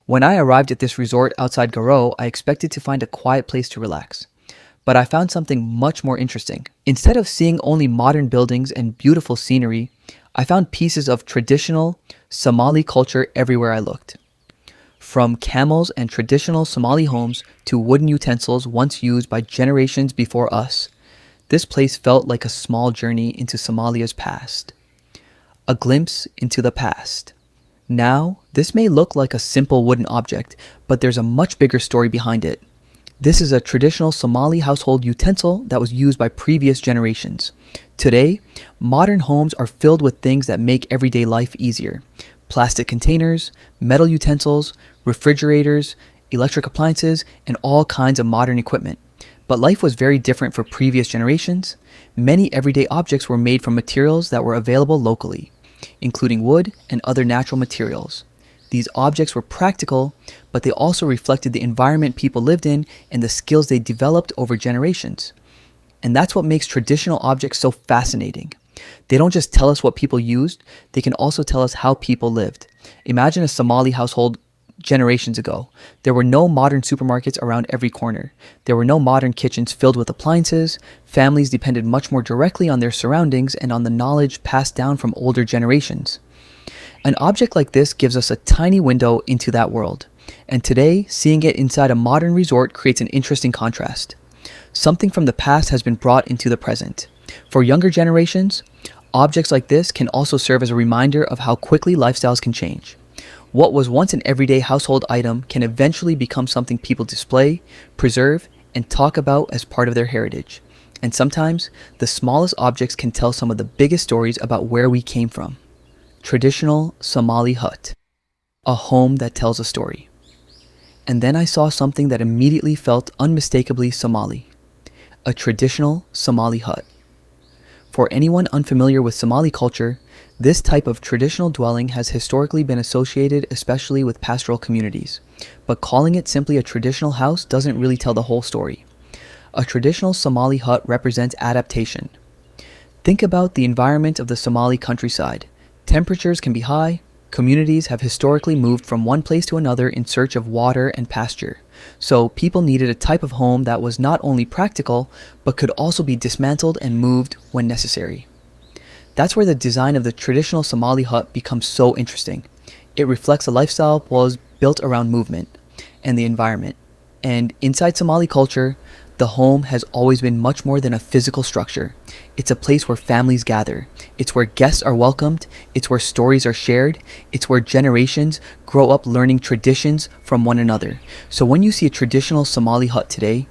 When I arrived at this resort outside Garowe, I expected to find a quiet place to relax. But I found something much more interesting. Instead of seeing only modern buildings and beautiful scenery, I found pieces of traditional Somali culture everywhere I looked. From camels and traditional Somali homes to wooden utensils once used by generations before us, this place felt like a small journey into Somalia's past. A glimpse into the past. Now, this may look like a simple wooden object, but there's a much bigger story behind it. This is a traditional Somali household utensil that was used by previous generations. Today, modern homes are filled with things that make everyday life easier. Plastic containers, metal utensils, refrigerators, electric appliances, and all kinds of modern equipment. But life was very different for previous generations. Many everyday objects were made from materials that were available locally, including wood and other natural materials. These objects were practical, but they also reflected the environment people lived in and the skills they developed over generations. And that's what makes traditional objects so fascinating. They don't just tell us what people used, they can also tell us how people lived. Imagine a Somali household generations ago. There were no modern supermarkets around every corner. There were no modern kitchens filled with appliances. Families depended much more directly on their surroundings and on the knowledge passed down from older generations. An object like this gives us a tiny window into that world. And today, seeing it inside a modern resort creates an interesting contrast. Something from the past has been brought into the present. For younger generations, objects like this can also serve as a reminder of how quickly lifestyles can change. What was once an everyday household item can eventually become something people display, preserve, and talk about as part of their heritage. And sometimes, the smallest objects can tell some of the biggest stories about where we came from. Traditional Somali hut. A home that tells a story. And then I saw something that immediately felt unmistakably Somali. A traditional Somali hut. For anyone unfamiliar with Somali culture, this type of traditional dwelling has historically been associated especially with pastoral communities, but calling it simply a traditional house doesn't really tell the whole story. A traditional Somali hut represents adaptation. Think about the environment of the Somali countryside. Temperatures can be high. Communities have historically moved from one place to another in search of water and pasture. So people needed a type of home that was not only practical, but could also be dismantled and moved when necessary. That's where the design of the traditional Somali hut becomes so interesting. It reflects a lifestyle that was built around movement and the environment. And inside Somali culture, the home has always been much more than a physical structure. It's a place where families gather. It's where guests are welcomed. It's where stories are shared. It's where generations grow up learning traditions from one another. So when you see a traditional Somali hut today,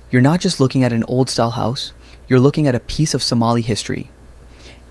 you're not just looking at an old style house, you're looking at a piece of Somali history.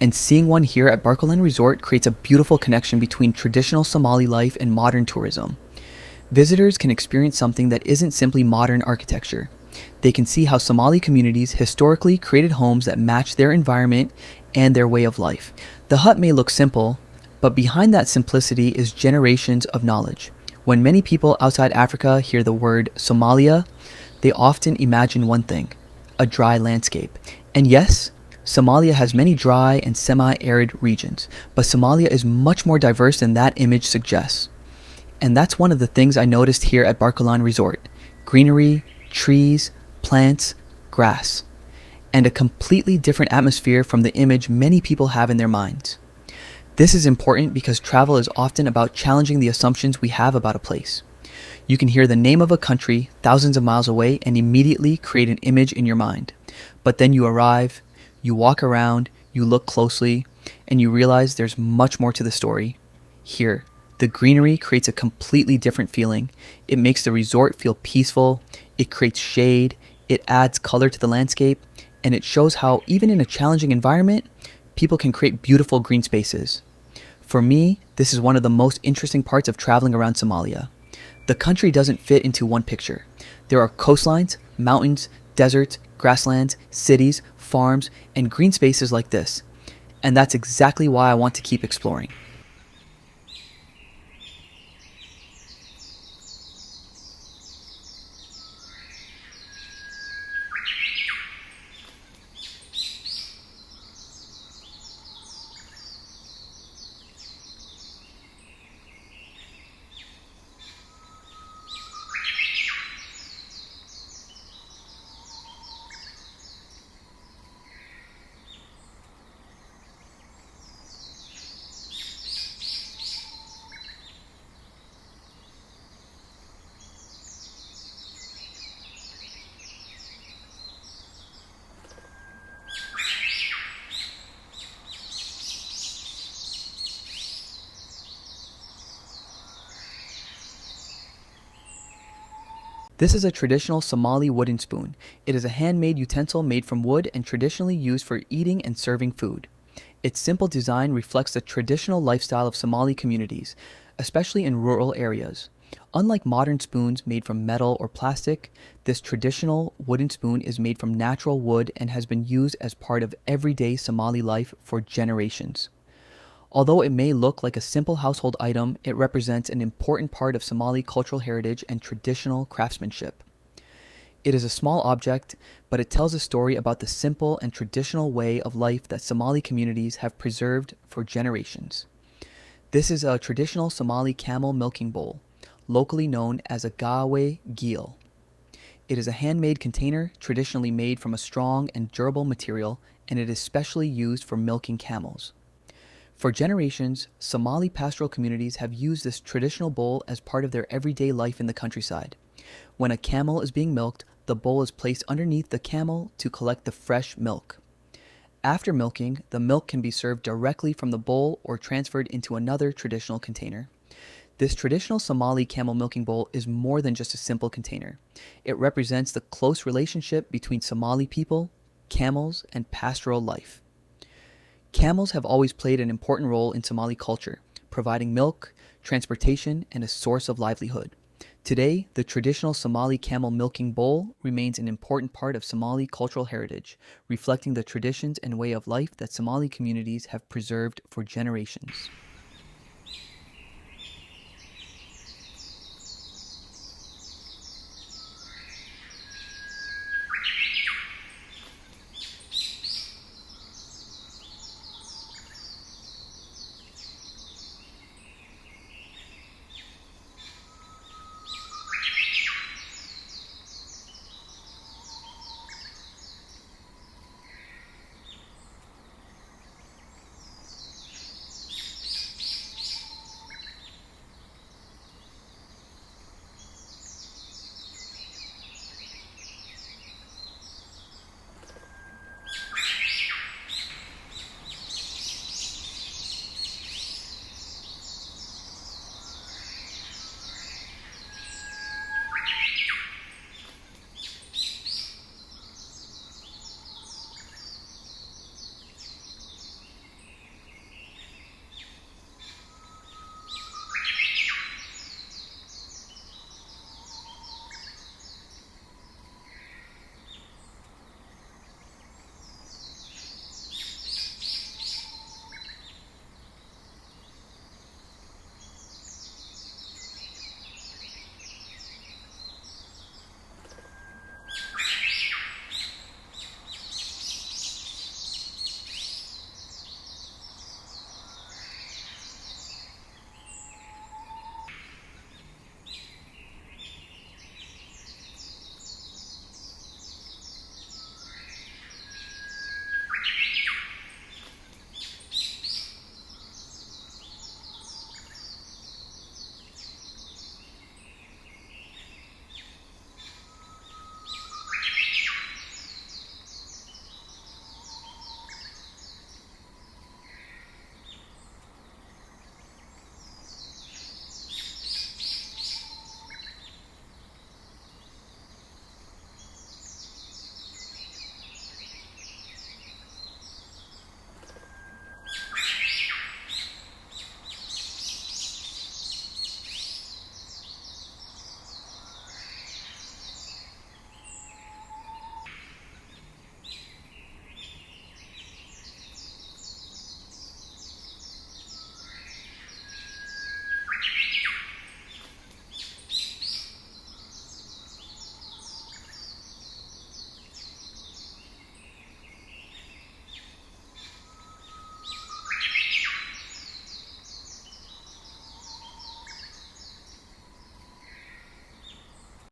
And seeing one here at Barkulan Resort creates a beautiful connection between traditional Somali life and modern tourism. Visitors can experience something that isn't simply modern architecture. They can see how Somali communities historically created homes that match their environment and their way of life. The hut may look simple, but behind that simplicity is generations of knowledge. When many people outside Africa hear the word Somalia, they often imagine one thing: a dry landscape. And yes, Somalia has many dry and semi-arid regions, but Somalia is much more diverse than that image suggests. And that's one of the things I noticed here at Barkulan Resort: greenery, trees, plants, grass, and a completely different atmosphere from the image many people have in their minds. This is important because travel is often about challenging the assumptions we have about a place. You can hear the name of a country thousands of miles away and immediately create an image in your mind. But then you arrive, you walk around, you look closely, and you realize there's much more to the story. Here, the greenery creates a completely different feeling. It makes the resort feel peaceful, it creates shade, it adds color to the landscape, and it shows how even in a challenging environment, people can create beautiful green spaces. For me, this is one of the most interesting parts of traveling around Somalia. The country doesn't fit into one picture. There are coastlines, mountains, deserts, grasslands, cities, farms, and green spaces like this. And that's exactly why I want to keep exploring. This is a traditional Somali wooden spoon. It is a handmade utensil made from wood and traditionally used for eating and serving food. Its simple design reflects the traditional lifestyle of Somali communities, especially in rural areas. Unlike modern spoons made from metal or plastic, this traditional wooden spoon is made from natural wood and has been used as part of everyday Somali life for generations. Although it may look like a simple household item, it represents an important part of Somali cultural heritage and traditional craftsmanship. It is a small object, but it tells a story about the simple and traditional way of life that Somali communities have preserved for generations. This is a traditional Somali camel milking bowl, locally known as a Garowe geel. It is a handmade container traditionally made from a strong and durable material, and it is specially used for milking camels. For generations, Somali pastoral communities have used this traditional bowl as part of their everyday life in the countryside. When a camel is being milked, the bowl is placed underneath the camel to collect the fresh milk. After milking, the milk can be served directly from the bowl or transferred into another traditional container. This traditional Somali camel milking bowl is more than just a simple container. It represents the close relationship between Somali people, camels, and pastoral life. Camels have always played an important role in Somali culture, providing milk, transportation, and a source of livelihood. Today, the traditional Somali camel milking bowl remains an important part of Somali cultural heritage, reflecting the traditions and way of life that Somali communities have preserved for generations.